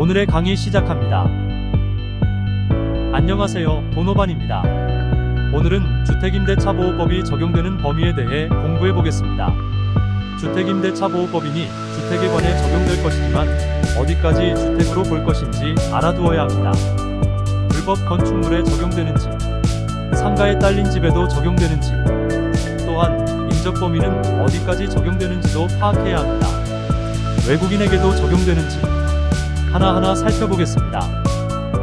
오늘의 강의 시작합니다. 안녕하세요, 도노반입니다. 오늘은 주택임대차보호법이 적용되는 범위에 대해 공부해보겠습니다. 주택임대차보호법이니 주택에 관해 적용될 것이지만 어디까지 주택으로 볼 것인지 알아두어야 합니다. 불법 건축물에 적용되는지, 상가에 딸린 집에도 적용되는지, 또한 인적 범위는 어디까지 적용되는지도 파악해야 합니다. 외국인에게도 적용되는지 하나하나 살펴보겠습니다.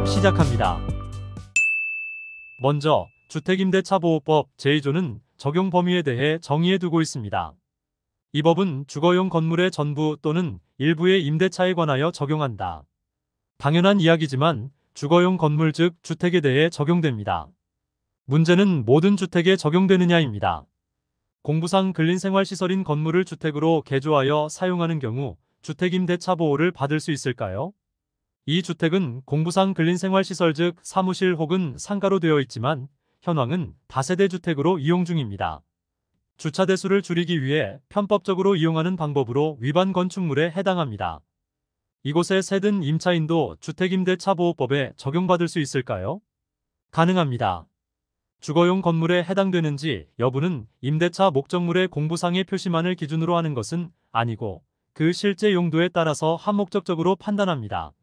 시작합니다. 먼저 주택임대차보호법 제2조는 적용 범위에 대해 정의해두고 있습니다. 이 법은 주거용 건물의 전부 또는 일부의 임대차에 관하여 적용한다. 당연한 이야기지만 주거용 건물 즉 주택에 대해 적용됩니다. 문제는 모든 주택에 적용되느냐입니다. 공부상 근린생활시설인 건물을 주택으로 개조하여 사용하는 경우 주택임대차 보호를 받을 수 있을까요? 이 주택은 공부상 근린생활시설 즉 사무실 혹은 상가로 되어 있지만 현황은 다세대 주택으로 이용 중입니다. 주차 대수를 줄이기 위해 편법적으로 이용하는 방법으로 위반 건축물에 해당합니다. 이곳에 세든 임차인도 주택임대차보호법에 적용받을 수 있을까요? 가능합니다. 주거용 건물에 해당되는지 여부는 임대차 목적물의 공부상의 표시만을 기준으로 하는 것은 아니고 그 실제 용도에 따라서 한목적적으로 판단합니다.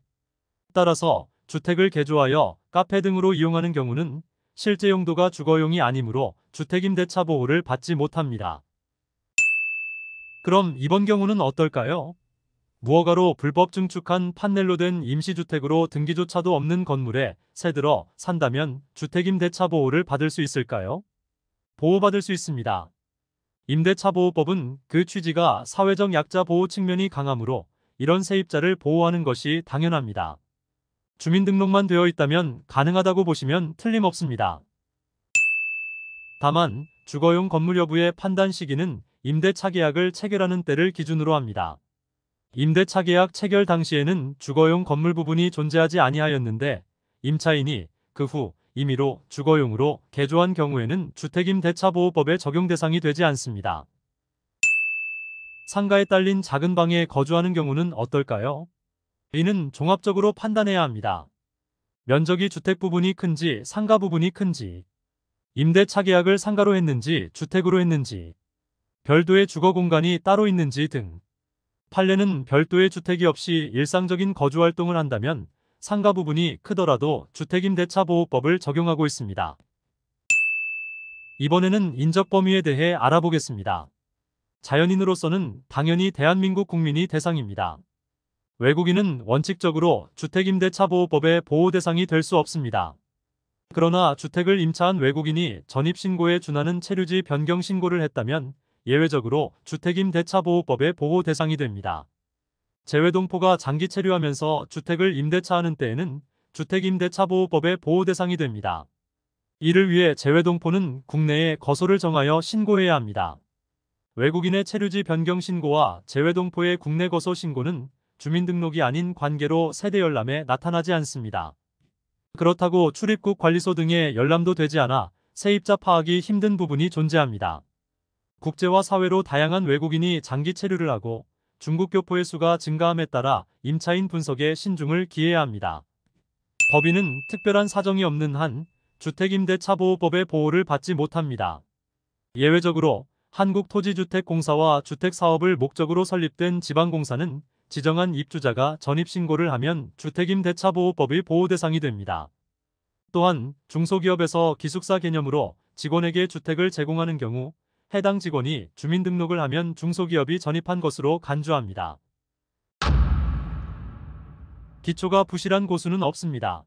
따라서 주택을 개조하여 카페 등으로 이용하는 경우는 실제 용도가 주거용이 아니므로 주택임대차 보호를 받지 못합니다. 그럼 이번 경우는 어떨까요? 무허가로 불법 증축한 판넬로 된 임시주택으로 등기조차도 없는 건물에 새들어 산다면 주택임대차 보호를 받을 수 있을까요? 보호받을 수 있습니다. 임대차보호법은 그 취지가 사회적 약자 보호 측면이 강하므로 이런 세입자를 보호하는 것이 당연합니다. 주민등록만 되어 있다면 가능하다고 보시면 틀림없습니다. 다만 주거용 건물 여부의 판단 시기는 임대차 계약을 체결하는 때를 기준으로 합니다. 임대차 계약 체결 당시에는 주거용 건물 부분이 존재하지 아니하였는데 임차인이 그 후 임의로 주거용으로 개조한 경우에는 주택임대차보호법의 적용 대상이 되지 않습니다. 상가에 딸린 작은 방에 거주하는 경우는 어떨까요? 이는 종합적으로 판단해야 합니다. 면적이 주택 부분이 큰지 상가 부분이 큰지, 임대차 계약을 상가로 했는지 주택으로 했는지, 별도의 주거 공간이 따로 있는지 등. 판례는 별도의 주택이 없이 일상적인 거주 활동을 한다면 상가 부분이 크더라도 주택임대차보호법을 적용하고 있습니다. 이번에는 인적 범위에 대해 알아보겠습니다. 자연인으로서는 당연히 대한민국 국민이 대상입니다. 외국인은 원칙적으로 주택임대차보호법의 보호 대상이 될 수 없습니다. 그러나 주택을 임차한 외국인이 전입신고에 준하는 체류지 변경 신고를 했다면 예외적으로 주택임대차보호법의 보호 대상이 됩니다. 재외동포가 장기 체류하면서 주택을 임대차하는 때에는 주택임대차보호법의 보호 대상이 됩니다. 이를 위해 재외동포는 국내에 거소를 정하여 신고해야 합니다. 외국인의 체류지 변경 신고와 재외동포의 국내 거소 신고는 주민등록이 아닌 관계로 세대 열람에 나타나지 않습니다. 그렇다고 출입국 관리소 등의 열람도 되지 않아 세입자 파악이 힘든 부분이 존재합니다. 국제화 사회로 다양한 외국인이 장기 체류를 하고 중국 교포의 수가 증가함에 따라 임차인 분석에 신중을 기해야 합니다. 법인은 특별한 사정이 없는 한 주택임대차보호법의 보호를 받지 못합니다. 예외적으로 한국토지주택공사와 주택사업을 목적으로 설립된 지방공사는 지정한 입주자가 전입신고를 하면 주택임대차보호법의 보호 대상이 됩니다. 또한 중소기업에서 기숙사 개념으로 직원에게 주택을 제공하는 경우 해당 직원이 주민등록을 하면 중소기업이 전입한 것으로 간주합니다. 기초가 부실한 고수는 없습니다.